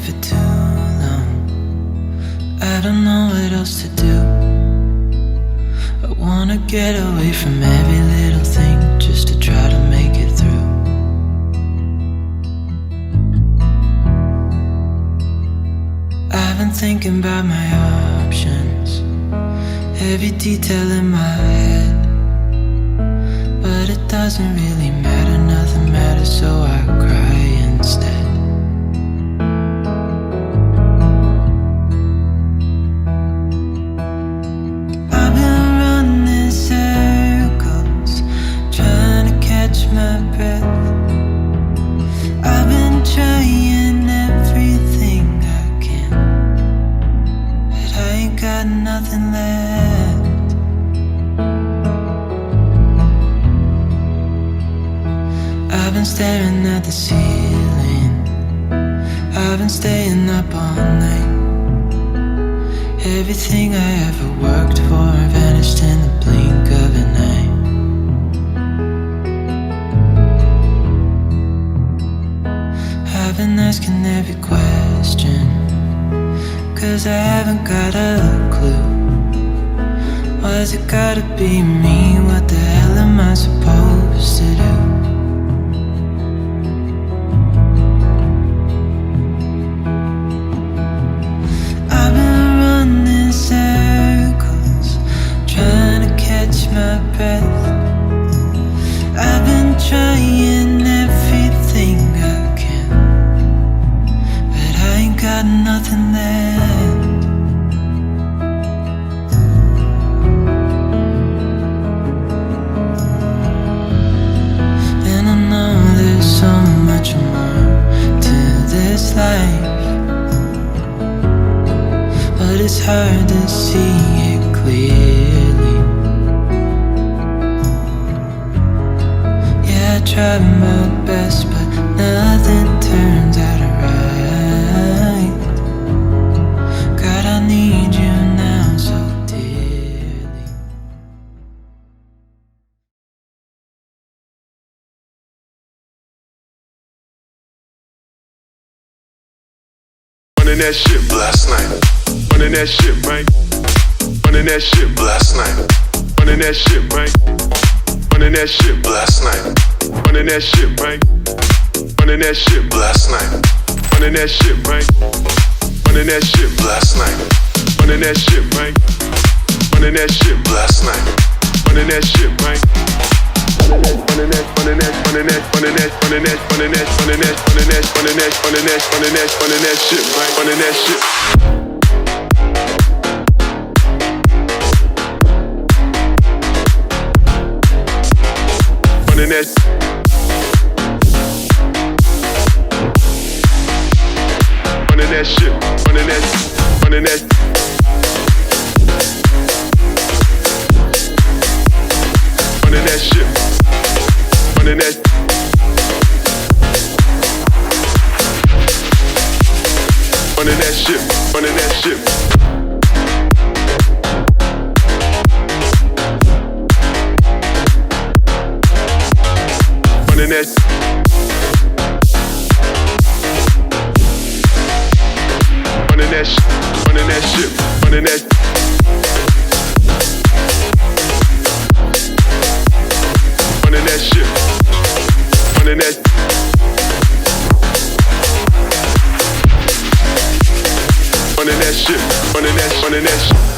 for too long. I don't know what else to do. I wanna get away from every little thing just to try to make it through. I've been thinking about my options, every detail in my head, but it doesn't really matter, nothing matters, so I cry instead. I've been running circles, trying to catch my breath. I've been trying everything I can, but I ain't got nothing left. I've been staring at the ceiling, I've been staying up all night. Everything I ever worked for vanished in the blink of an eye. I've been asking every question, 'cause I haven't got a clue. Why's it gotta be me? What the hell am I supposed to do? I've been running circles, trying to catch my breath. I've been trying everything I can, but I ain't got nothing left. And I know there's so much more to this life, but it's hard to see it clearly. Yeah, I tried my best, but nothing turns out right. God, I need you now so dearly. Running that shit last night. Running that shit, man. Running that shit last night. Running that shit, man. Running that shit last night. Running that shit, man. Running that shit last night. Running that shit, man. Running that shit last night. Running that shit, man. Running that shit last night. Running that shit, man. Running that, running that, running that, running that, running that, running that, running that, running that, running that, running that, running that, running that shit, man. Running that shit. Running that, running that shit, running that, running that, running that shit, running that, running that shit, running that shit. Running that, running that, running that shit, running that, running that shit, running that, running that shit, running that, running that shit.